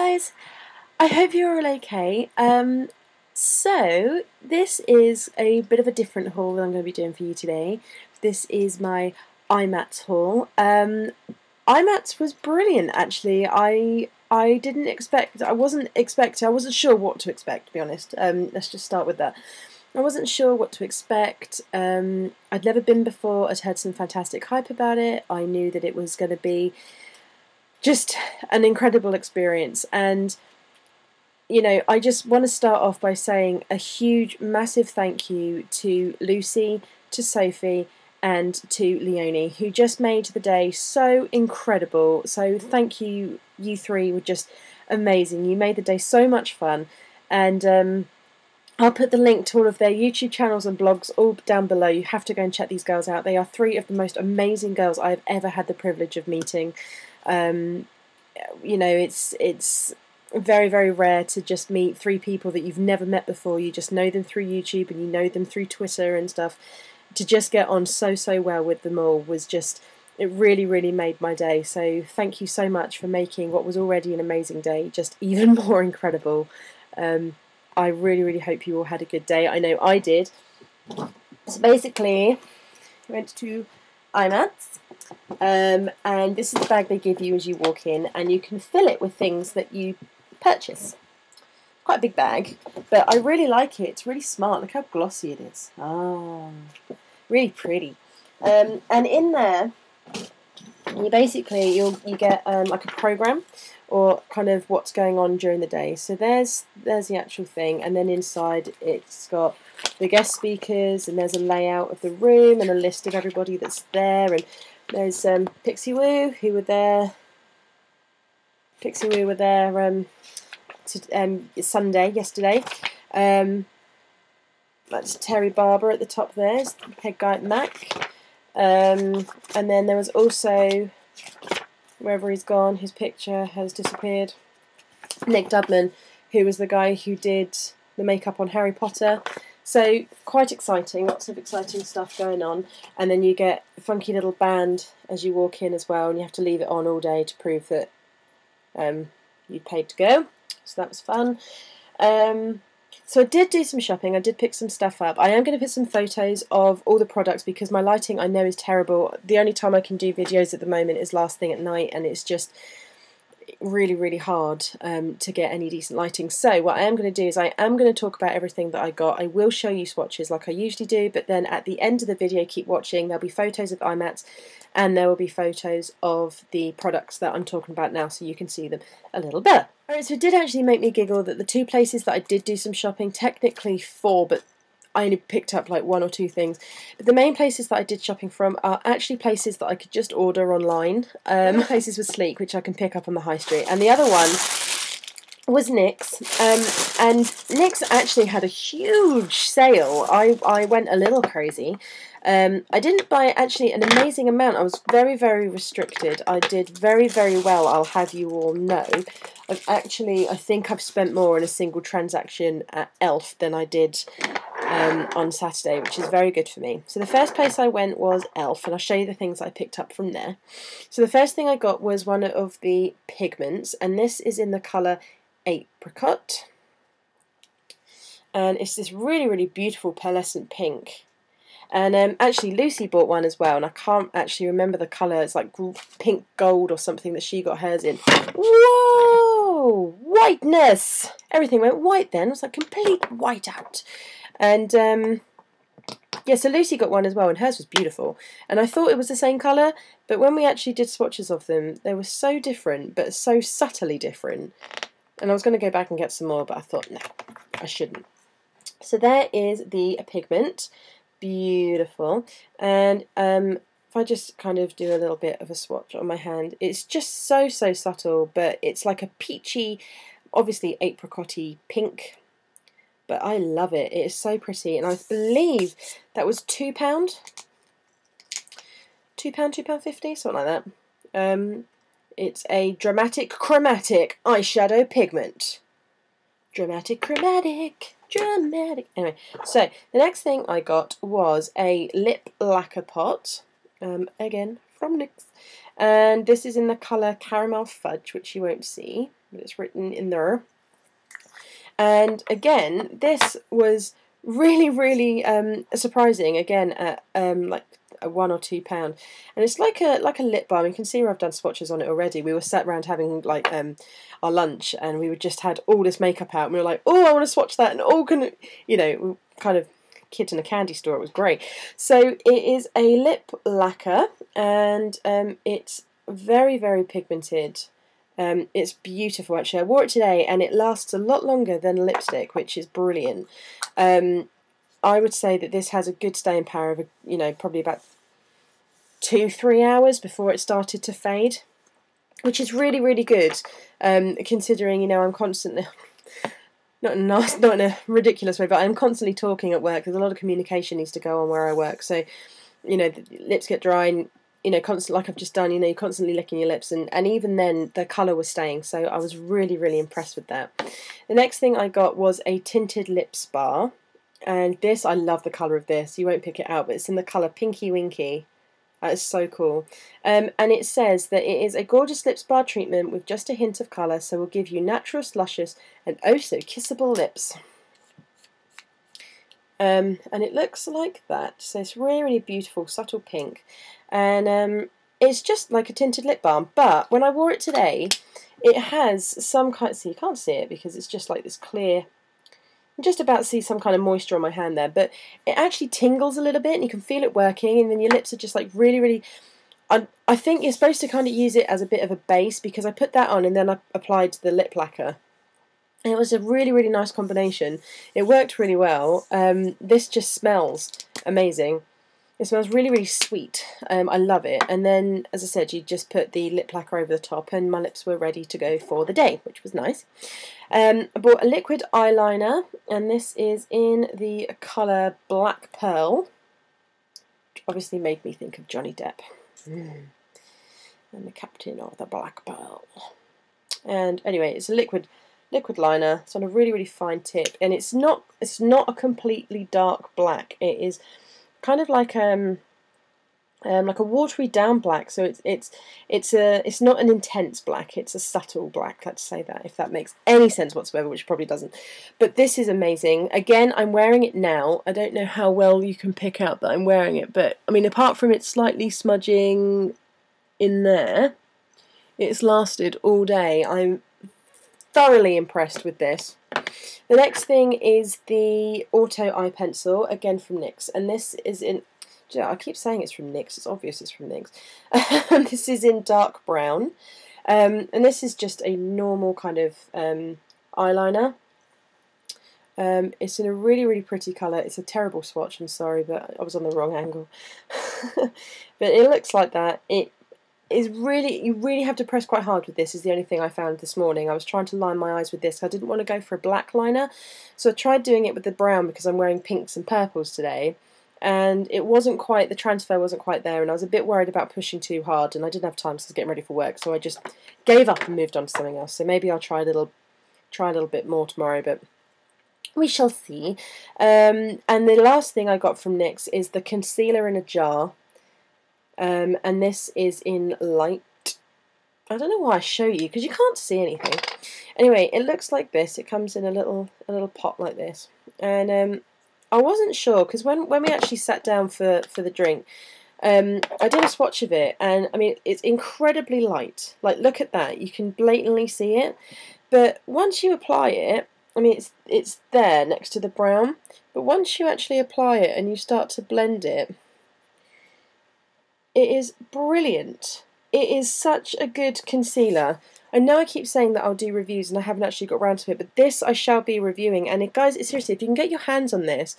guys, I hope you're all okay. So this is a bit of a different haul that I'm going to be doing for you today. This is my IMATS haul. IMATS was brilliant actually. I didn't expect, I wasn't sure what to expect, to be honest. Let's just start with that. I wasn't sure what to expect. I'd never been before. I'd heard some fantastic hype about it. I knew that it was going to be just an incredible experience, and you know, I just want to start off by saying a huge, massive thank you to Lucie, to Sophie, and to Leonie, who just made the day so incredible. So thank you, you three were just amazing. You made the day so much fun, and I'll put the link to all of their YouTube channels and blogs all down below. You have to go and check these girls out. They are three of the most amazing girls I've ever had the privilege of meeting. You know, it's very, very rare to just meet three people that you've never met before. You just know them through YouTube and you know them through Twitter and stuff. To just get on so well with them all was just, it really, really made my day. So thank you so much for making what was already an amazing day just even more incredible. I really, really hope you all had a good day. I know I did. So basically, I went to IMATS, and this is the bag they give you as you walk in, and you can fill it with things that you purchase. Quite a big bag, but I really like it. It's really smart. Look how glossy it is. Oh, really pretty. And in there, you basically you get like a program, or kind of what's going on during the day. So there's the actual thing, and then inside it's got the guest speakers, and there's a layout of the room and a list of everybody that's there, and there's Pixie Woo, who were there. Pixie Woo were there Sunday, yesterday. That's Terry Barber at the top there, is the head guy at Mac. And then there was also, wherever he's gone, his picture has disappeared, Nick Dubman, who was the guy who did the makeup on Harry Potter. So quite exciting, lots of exciting stuff going on. And then you get a funky little band as you walk in as well, and you have to leave it on all day to prove that you paid to go. So that was fun. So I did do some shopping, I did pick some stuff up. I am going to put some photos of all the products because my lighting I know is terrible. The only time I can do videos at the moment is last thing at night, and it's just really, really hard to get any decent lighting. So what I am going to do is I am going to talk about everything that I got. I will show you swatches like I usually do, but then at the end of the video, keep watching, there'll be photos of IMATS, and there will be photos of the products that I'm talking about now, so you can see them a little better. Alright, so it did actually make me giggle that the two places that I did do some shopping, technically four, but I only picked up like one or two things. But the main places that I did shopping from are actually places that I could just order online. Places with Sleek, which I can pick up on the high street. And the other one was NYX. And NYX actually had a huge sale. I went a little crazy. I didn't buy actually an amazing amount. I was very, very restricted. I did very, very well, I'll have you all know. I think I've spent more in a single transaction at Elf than I did on Saturday, which is very good for me. So the first place I went was Elf, and I'll show you the things I picked up from there. So the first thing I got was one of the pigments, and this is in the colour Apricot. And it's this really, really beautiful pearlescent pink. And actually Lucie bought one as well, and I can't actually remember the colour. It's like pink gold or something that she got hers in. Whoa! Whiteness! Everything went white then. It was like complete whiteout. And yeah, so Lucie got one as well, and hers was beautiful. And I thought it was the same colour, but when we actually did swatches of them, they were so different, but so subtly different. And I was going to go back and get some more, but I thought, no, I shouldn't. So there is the pigment. Beautiful. And if I just kind of do a little bit of a swatch on my hand, it's just so subtle, but it's like a peachy, obviously apricot-y pink, but I love it. It is so pretty, and I believe that was £2, £2.50, something like that. It's a dramatic chromatic eyeshadow pigment. Dramatic chromatic. Dramatic. Anyway, so the next thing I got was a lip lacquer pot, again from NYX, and this is in the colour Caramel Fudge, which you won't see. but it's written in there. And again, this was really, really surprising. Again, at like £1 or £2, and it's like a lip balm. You can see where I've done swatches on it already. We were sat around having like our lunch, and we just had all this makeup out, and we were like, oh, I want to swatch that, and all kind of kids in a candy store. It was great. So it is a lip lacquer, and it's very, very pigmented. It's beautiful actually. I wore it today and it lasts a lot longer than lipstick, which is brilliant. I would say that this has a good staying power of, probably about 2-3 hours before it started to fade, which is really, really good, considering, I'm constantly, not in a ridiculous way, but I'm constantly talking at work. There's a lot of communication needs to go on where I work, so, the lips get dry and, constantly, like I've just done, you're constantly licking your lips, and even then the colour was staying, so I was really, really impressed with that. The next thing I got was a tinted lip bar, and this, I love the colour of this. You won't pick it out, but it's in the colour Pinky Winky. That is so cool. And it says that it is a gorgeous lip bar treatment with just a hint of colour, so will give you natural, luscious, and oh so kissable lips. And it looks like that. So it's really, really beautiful, subtle pink. And it's just like a tinted lip balm, but when I wore it today, it has some kind, so you can't see it because it's just like this clear, I'm just about to see some kind of moisture on my hand there, but it actually tingles a little bit and you can feel it working, and then your lips are just like really, really, I think you're supposed to kind of use it as a bit of a base, because I put that on and then I applied the lip lacquer. And it was a really, really nice combination. It worked really well. This just smells amazing. It smells really, really sweet. I love it. And then, as I said, you just put the lip lacquer over the top and my lips were ready to go for the day, which was nice. I bought a liquid eyeliner, and this is in the colour Black Pearl, which obviously made me think of Johnny Depp. And the captain of the Black Pearl. And anyway, it's a liquid liner. It's on a really, really fine tip, and it's not a completely dark black. It is kind of like a watery down black. So it's not an intense black. It's a subtle black. Let's say that, if that makes any sense whatsoever, which probably doesn't. But this is amazing. Again, I'm wearing it now. I don't know how well you can pick out that I'm wearing it, but I mean, apart from it slightly smudging in there, it's lasted all day. I'm thoroughly impressed with this. The next thing is the Auto Eye Pencil, again from NYX, and this is in, I keep saying it's from NYX, it's obvious it's from NYX. This is in dark brown, and this is just a normal kind of eyeliner. It's in a really, really pretty colour. It's a terrible swatch, I'm sorry, but I was on the wrong angle. But it looks like that. It is really, you really have to press quite hard with this, is the only thing I found this morning. I was trying to line my eyes with this. I didn't want to go for a black liner, so I tried doing it with the brown because I'm wearing pinks and purples today, and it wasn't quite, the transfer wasn't quite there, and I was a bit worried about pushing too hard, and I didn't have time because I was getting ready for work, so I just gave up and moved on to something else. So maybe I'll try a little bit more tomorrow, but we shall see. And the last thing I got from NYX is the concealer in a jar. And this is in light. I don't know why I show you, because you can't see anything. Anyway, it looks like this. It comes in a little pot like this, and I wasn't sure, because when we actually sat down for the drink, I did a swatch of it, and I mean, it's incredibly light. Like, look at that, you can blatantly see it. But once you apply it, I mean, it's there next to the brown, but once you actually apply it and you start to blend it, it is brilliant. It is such a good concealer. I know I keep saying that I'll do reviews and I haven't actually got around to it, but this I shall be reviewing. And guys, seriously, if you can get your hands on this,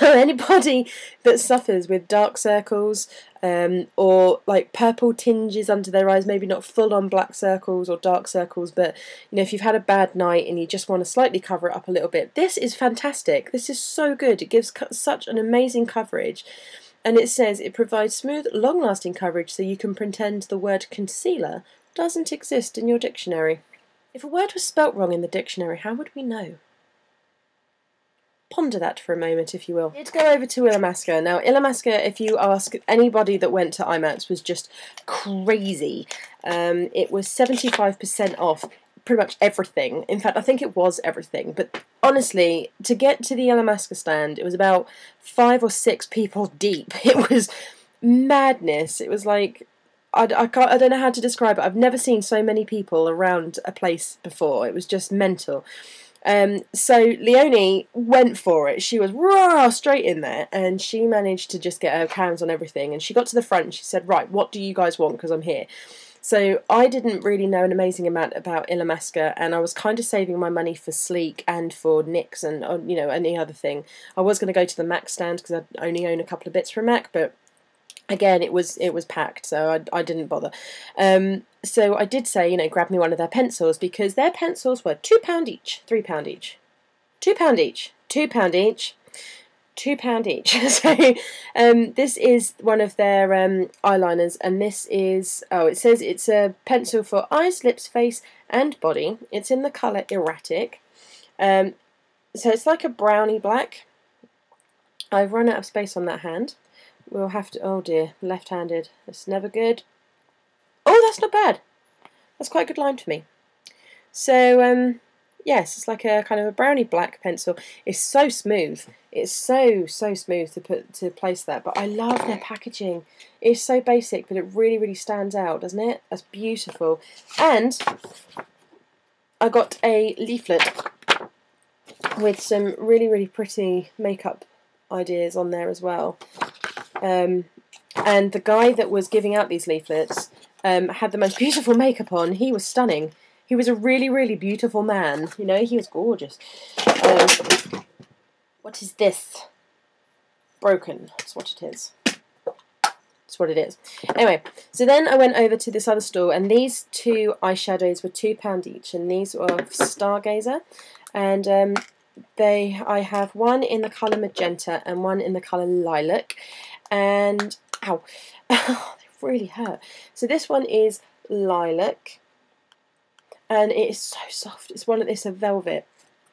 anybody that suffers with dark circles, or like purple tinges under their eyes, maybe not full on black circles or dark circles, but if you've had a bad night and you just want to slightly cover it up a little bit, this is fantastic. This is so good. It gives such an amazing coverage. And it says it provides smooth, long-lasting coverage, so you can pretend the word concealer doesn't exist in your dictionary. If a word was spelt wrong in the dictionary, how would we know? ponder that for a moment, if you will. Let's go over to Illamasqua. Now, Illamasqua, if you ask anybody that went to IMATS, was just crazy. It was 75% off pretty much everything. In fact, I think it was everything. But honestly, to get to the Illamasqua stand, it was about 5 or 6 people deep. It was madness. It was like, I don't know how to describe it. I've never seen so many people around a place before. It was just mental. So Leonie went for it. She was raw straight in there, and she managed to just get her hands on everything. And she got to the front and she said, "Right, what do you guys want? Because I'm here." So I didn't really know an amazing amount about Illamasqua, and I was kind of saving my money for Sleek and for NYX and, you know, any other thing. I was going to go to the MAC stand because I only own a couple of bits from MAC, but again, it was packed, so I didn't bother. So I did say, you know, grab me one of their pencils, because their pencils were £2 each, £3 each, £2 each, £2 each, £2 each. So this is one of their eyeliners, and this is, oh, it says it's a pencil for eyes, lips, face, and body. It's in the colour Erratic. So it's like a browny black. I've run out of space on that hand. We'll have to, oh dear, left-handed. That's never good. Oh, that's not bad. That's quite a good line for me. So, yes, it's like a kind of a browny black pencil. It's so smooth. It's so smooth to place that. But I love their packaging. It's so basic, but it really stands out, doesn't it? That's beautiful. And I got a leaflet with some really pretty makeup ideas on there as well. And the guy that was giving out these leaflets had the most beautiful makeup on. He was stunning. He was a really beautiful man. You know, he was gorgeous. What is this? Broken. That's what it is. That's what it is. Anyway, so then I went over to this other store, and these 2 eyeshadows were £2 each, and these were Stargazer. And I have one in the colour Magenta and one in the colour Lilac. And ow, they really hurt. So this one is Lilac, and it is so soft. It's a velvet.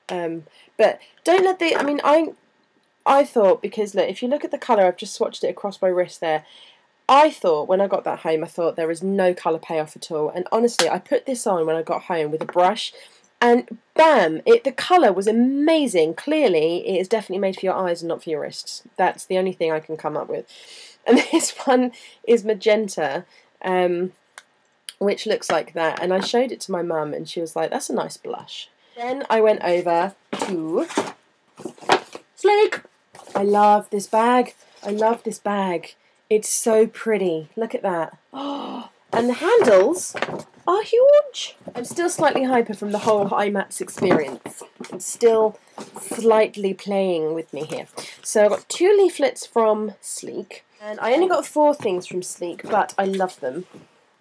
But don't let the. I mean, I thought, because look, if you look at the colour, I've just swatched it across my wrist there. I thought when I got that home, I thought there was no colour payoff at all. And honestly, I put this on when I got home with a brush, and bam! The colour was amazing. Clearly, it is definitely made for your eyes and not for your wrists. That's the only thing I can come up with. And this one is Magenta, which looks like that. And I showed it to my mum, and she was like, "That's a nice blush." Then I went over to Sleek. I love this bag. I love this bag. It's so pretty. Look at that. Oh, and the handles are huge. I'm still slightly hyper from the whole IMATS experience. It's still slightly playing with me here. So I got 2 leaflets from Sleek, and I only got 4 things from Sleek, but I love them.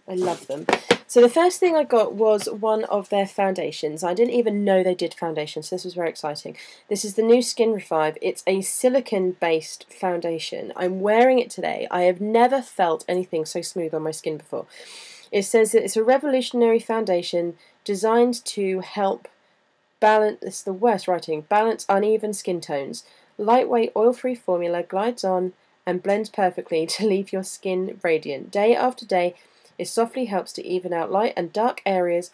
I love them. So the first thing I got was one of their foundations. I didn't even know they did foundations, so this was very exciting. This is the new Skin Revive. It's a silicone-based foundation. I'm wearing it today. I have never felt anything so smooth on my skin before. It says that it's a revolutionary foundation designed to help balance, it's the worst writing, balance uneven skin tones. Lightweight oil-free formula glides on and blends perfectly to leave your skin radiant. Day after day, it softly helps to even out light and dark areas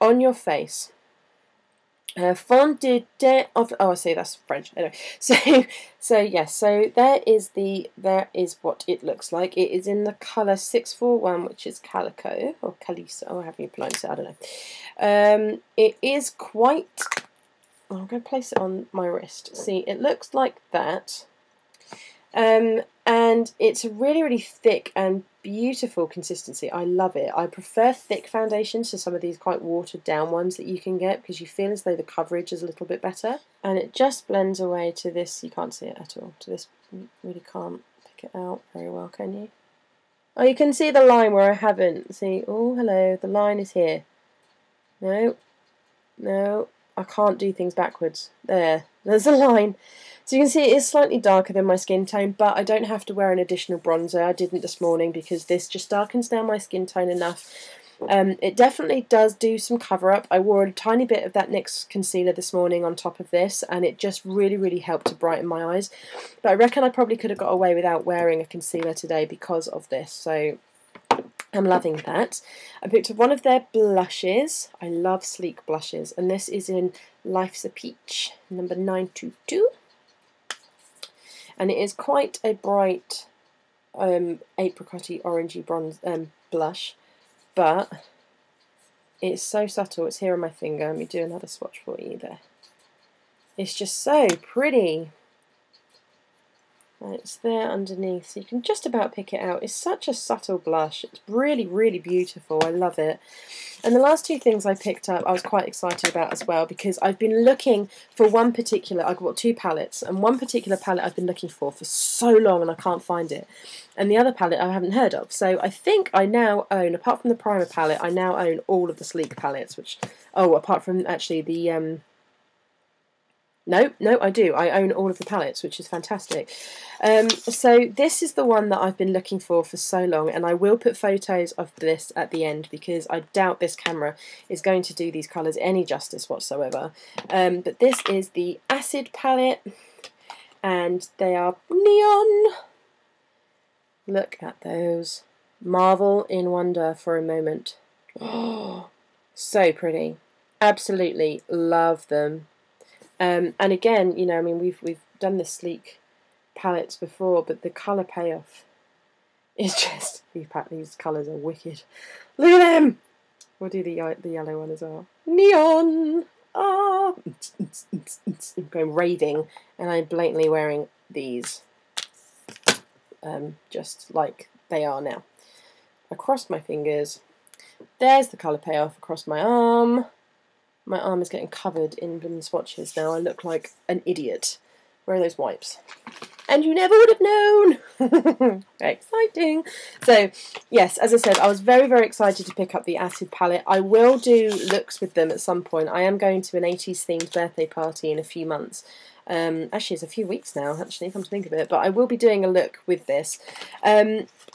on your face. Fond de teint of, oh, I see, that's French. Anyway, so yes, so there is what it looks like. It is in the colour 641, which is Calico or Caliso, or however you pronounce it. I don't know. It is quite. I'm going to place it on my wrist. See, it looks like that. And it's a really thick and beautiful consistency. I love it. I prefer thick foundations to some of these quite watered down ones that you can get, because you feel as though the coverage is a little bit better. And it just blends away to this, you can't see it at all, to this, you really can't pick it out very well, can you? Oh, you can see the line where I haven't. See, oh, hello, the line is here. No, I can't do things backwards. There's a line. So you can see it is slightly darker than my skin tone, but I don't have to wear an additional bronzer. I didn't this morning because this just darkens down my skin tone enough. It definitely does do some cover up. I wore a tiny bit of that NYX concealer this morning on top of this, and it just really helped to brighten my eyes. But I reckon I probably could have got away without wearing a concealer today because of this, so I'm loving that. I picked up one of their blushes. I love sleek blushes, and this is in Life's a Peach, number 922. And it is quite a bright apricot-y, orangey bronze blush, but it's so subtle. It's here on my finger. Let me do another swatch for you there. It's just so pretty. It's there underneath, so you can just about pick it out. It's such a subtle blush. It's really beautiful. I love it. And the last two things I picked up I was quite excited about as well, because I've been looking for one particular, I've got two palettes, and one particular palette I've been looking for so long and I can't find it. And the other palette I haven't heard of. So I think I now own, apart from the primer palette, I now own all of the sleek palettes, which, oh, apart from actually the, No, I do. I own all of the palettes, which is fantastic. So this is the one that I've been looking for so long, and I will put photos of this at the end because I doubt this camera is going to do these colours any justice whatsoever. But this is the Acid palette, and they are neon. Look at those. Marvel in wonder for a moment. Oh, so pretty. Absolutely love them. And again, you know, I mean, we've done the sleek palettes before, but the colour payoff is just, these colours are wicked. Look at them! We'll do the yellow one as well. Neon! Ah! I'm going raving, and I'm blatantly wearing these, just like they are now. Across my fingers. There's the colour payoff across my arm. My arm is getting covered in blooming swatches now. I look like an idiot. Where are those wipes? And you never would have known! Exciting! So, yes, as I said, I was very excited to pick up the Acid palette. I will do looks with them at some point. I am going to an 80s themed birthday party in a few months. Actually, it's a few weeks now, actually, come to think of it. But I will be doing a look with this.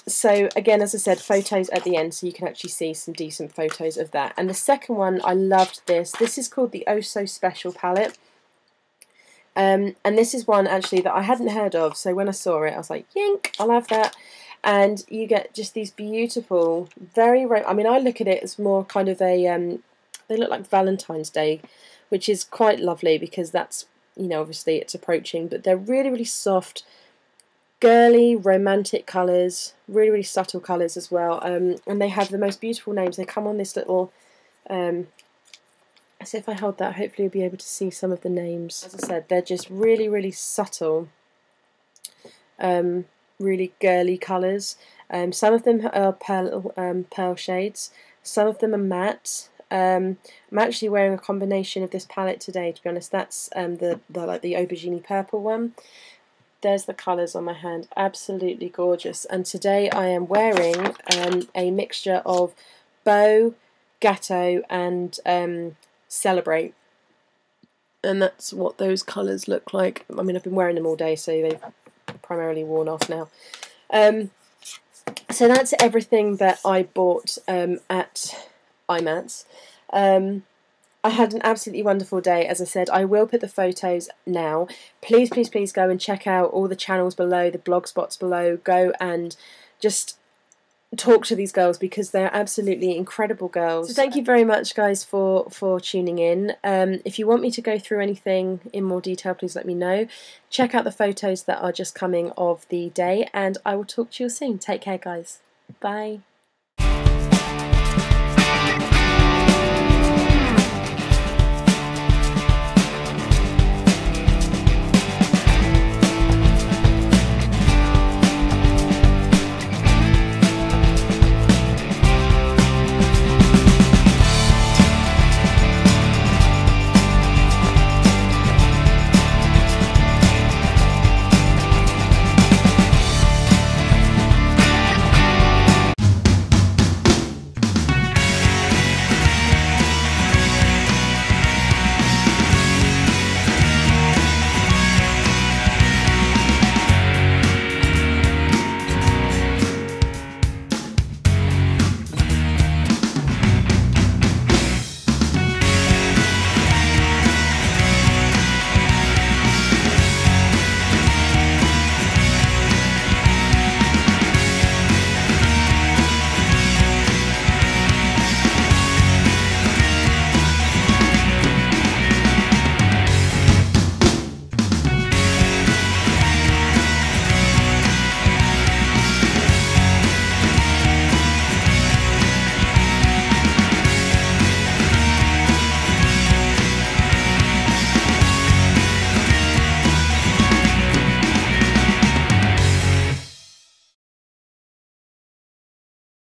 So, again, as I said, photos at the end, so you can actually see some decent photos of that. And the second one, I loved this. This is called the Oh So Special palette. And this is one, actually, that I hadn't heard of. So when I saw it, I was like, yink, I'll have that. And you get just these beautiful, I mean, I look at it as more kind of a, they look like Valentine's Day, which is quite lovely because that's, you know, obviously it's approaching. But they're really soft, girly, romantic colours, really subtle colours as well, and they have the most beautiful names. They come on this little, so if I hold that, hopefully you'll be able to see some of the names. As I said, they're just really subtle, really girly colours. Some of them are pearl shades, some of them are matte. I'm actually wearing a combination of this palette today, to be honest. That's the aubergine purple one. There's the colours on my hand, absolutely gorgeous. And today I am wearing a mixture of Beau, Gatto and Celebrate. And that's what those colours look like. I mean, I've been wearing them all day, so they've primarily worn off now. So that's everything that I bought at IMATS. I had an absolutely wonderful day. As I said, I will put the photos now. Please go and check out all the channels below, the blog spots below. Go and just talk to these girls because they're absolutely incredible girls. So thank you very much, guys, for tuning in. If you want me to go through anything in more detail, please let me know. Check out the photos that are just coming of the day, and I will talk to you soon. Take care, guys. Bye.